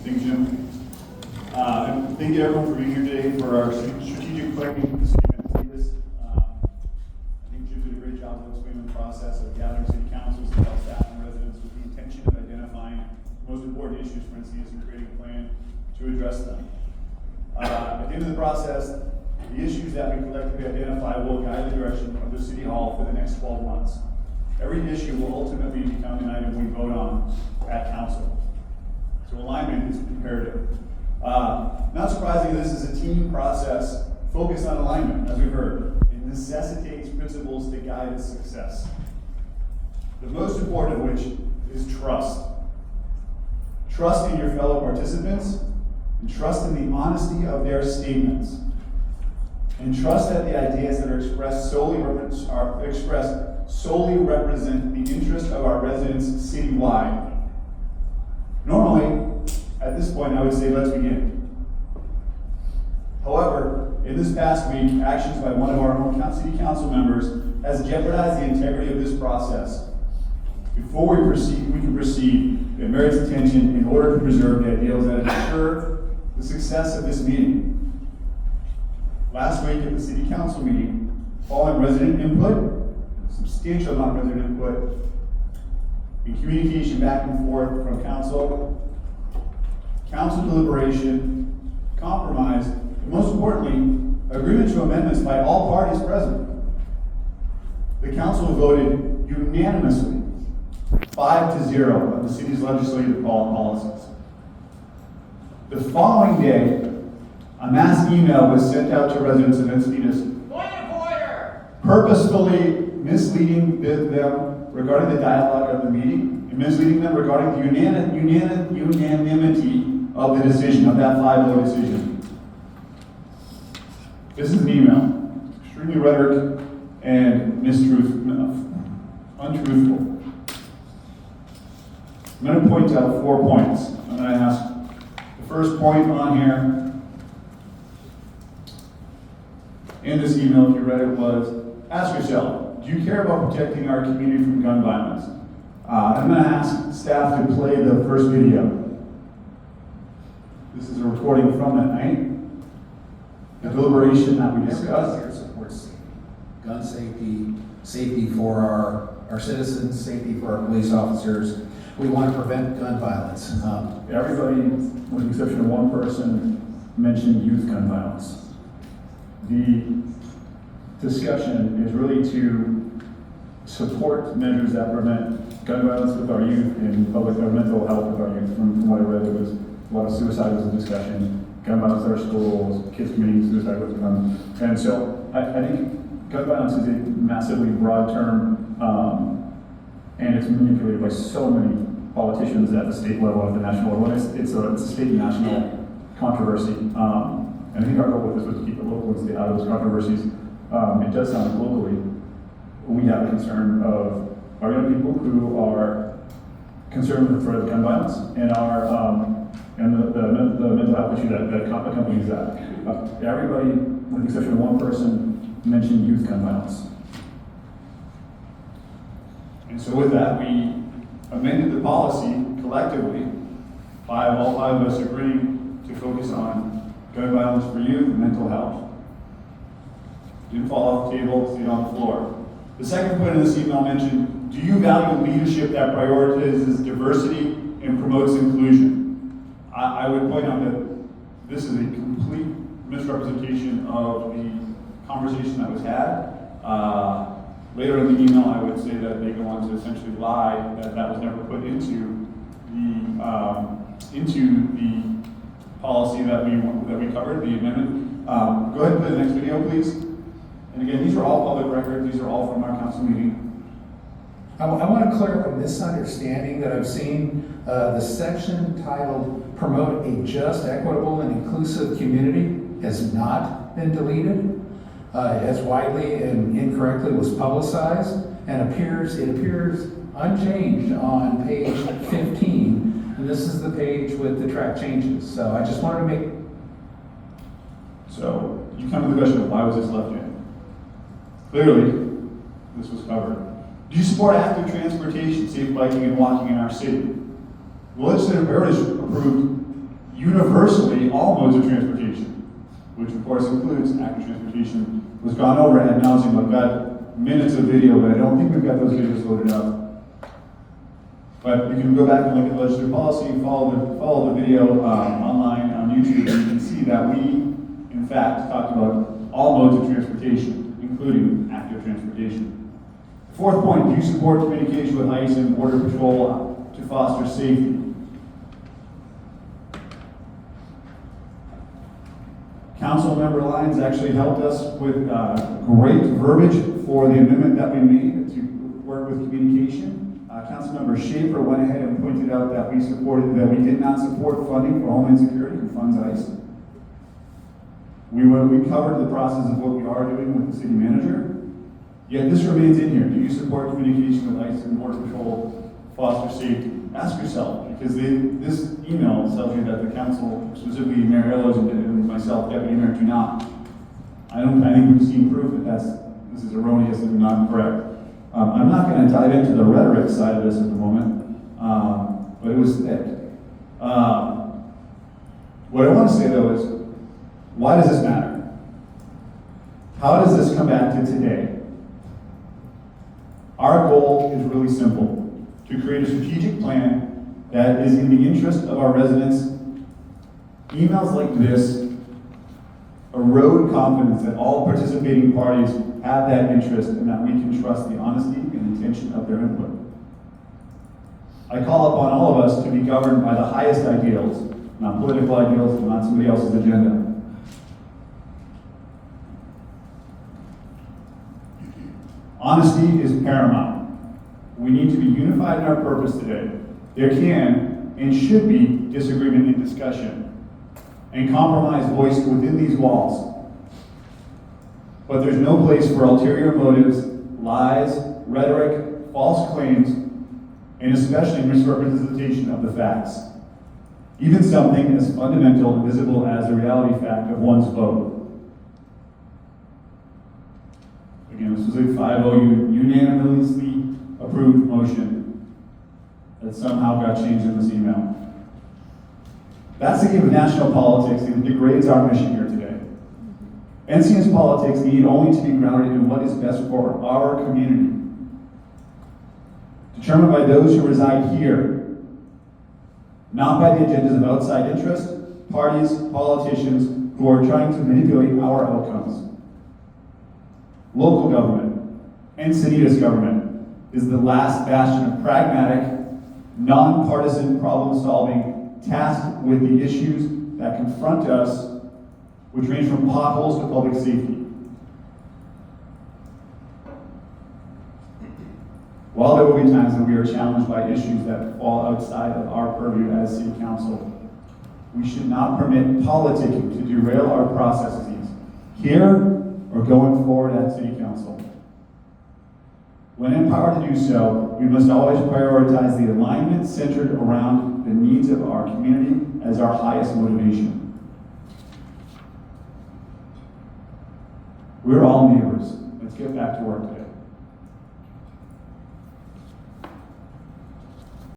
Thank you, Jim. And thank you everyone for being here today for our strategic planning for City of Antipas. I think Jim did a great job of explaining the process of gathering city councils, city health staff, and residents with the intention of identifying the most important issues for Encinitas and creating a plan to address them. At the end of the process, the issues that we collectively identify will guide the direction of the City Hall for the next 12 months. Every issue will ultimately become an item we vote on at council. So alignment is imperative. Not surprisingly, this is a team process focused on alignment, as we've heard. It necessitates principles to guide its success. The most important of which is trust. Trust in your fellow participants, and trust in the honesty of their statements. And trust that the ideas that are expressed solely represent the interest of our residents citywide. Normally, at this point, I would say let's begin. However, in this past week, actions by one of our own city council members has jeopardized the integrity of this process. Before we can proceed, it merits attention in order to preserve the ideals that ensure the success of this meeting. Last week at the city council meeting, following resident input, substantial amount of resident input, and communication back and forth from council deliberation, compromise, and most importantly, agreement to amendments by all parties present. The council voted unanimously 5-0 on the city's legislative policies. The following day, a mass email was sent out to residents of Encinitas, purposefully misleading them regarding the dialogue of the meeting and misleading them regarding the unanimity of the decision, of that 5-0 decision. This is an email, extremely rhetoric and untruthful. I'm going to point out 4 points. I'm going to ask the first point on here in this email, if you read it, was ask yourself, do you care about protecting our community from gun violence? I'm going to ask staff to play the first video. This is a recording from that night, the deliberation that we discussed. Here supports gun safety, safety for our citizens, safety for our police officers. We want to prevent gun violence. Everybody, with the exception of one person, mentioned youth gun violence. The discussion is really to support measures that prevent gun violence with our youth and public mental health with our youth. From what I read, there was a lot of suicide was a discussion, gun violence at our schools, kids committing suicide with guns. And so I think gun violence is a massively broad term, and it's manipulated by so many politicians at the state level, at the national level. It's a state and national controversy. And I think our goal with this was to keep it local and stay out of those controversies. It does sound locally. We have a concern of our young people who are concerned with the threat of gun violence and the mental health issue that accompanies that. Everybody, with the exception of one person, mentioned youth gun violence. And so with that, we amended the policy collectively, all five of us agreeing to focus on gun violence for youth and mental health. Didn't fall off the table, stayed on the floor. The second point in this email mentioned, do you value leadership that prioritizes diversity and promotes inclusion? I would point out that this is a complete misrepresentation of the conversation that was had. Later in the email, I would say that they go on to essentially lie that was never put into the policy that we covered, the amendment. Go ahead and play the next video, please. And again, these are all public records. These are all from our council meeting. I want to clear up a misunderstanding that I've seen. The section titled Promote a Just, Equitable, and Inclusive Community has not been deleted. As widely and incorrectly was publicized, and it appears unchanged on page 15, and this is the page with the track changes. So I just wanted to make. So you come to the question of why was this left in? Clearly, this was covered. Do you support active transportation, safe biking and walking in our city? The legislative priorities approved universally all modes of transportation, which of course includes active transportation, was gone over ad nauseum. I've got minutes of video, but I don't think we've got those videos loaded up. But you can go back and look at legislative policy, follow the video online on YouTube, and you can see that we, in fact, talked about all modes of transportation, including active transportation. Fourth point, do you support communication with ICE and Border Patrol to foster safety? Councilmember Lyons actually helped us with great verbiage for the amendment that we made to work with communication. Councilmember Schaefer went ahead and pointed out that we did not support funding for Homeland Security, who funds ICE. We covered the process of what we are doing with the city manager. Yet this remains in here. Do you support communication with ICE and Border Patrol, foster safety? Ask yourself, because this email tells you that the council, specifically Mayor Ellis and myself, Deputy Mayor, do not. I think we've seen proof that this is erroneous and not correct. I'm not going to dive into the rhetoric side of this at the moment, but it was thick. What I want to say though is, why does this matter? How does this come back to today? Our goal is really simple: to create a strategic plan that is in the interest of our residents. Emails like this erode confidence that all participating parties have that interest and that we can trust the honesty and intention of their input. I call upon all of us to be governed by the highest ideals, not political ideals, not somebody else's agenda. Honesty is paramount. We need to be unified in our purpose today. There can and should be disagreement and discussion and compromise voiced within these walls. But there's no place for ulterior motives, lies, rhetoric, false claims, and especially misrepresentation of the facts. Even something as fundamental and visible as the reality fact of one's vote. Again, this was a 5-0 unanimously approved motion that somehow got changed in this email. That's the game of national politics, and it degrades our mission here today. NCN's politics need only to be grounded in what is best for our community, determined by those who reside here, not by the agendas of outside interests, parties, politicians who are trying to manipulate our outcomes. Local government, Encinitas government, is the last bastion of pragmatic, nonpartisan problem solving tasked with the issues that confront us, which range from potholes to public safety. While there will be times that we are challenged by issues that fall outside of our purview as City Council, we should not permit politicking to derail our processes here or going forward at City Council. When empowered to do so, we must always prioritize the alignment centered around the needs of our community as our highest motivation. We're all neighbors. Let's get back to work.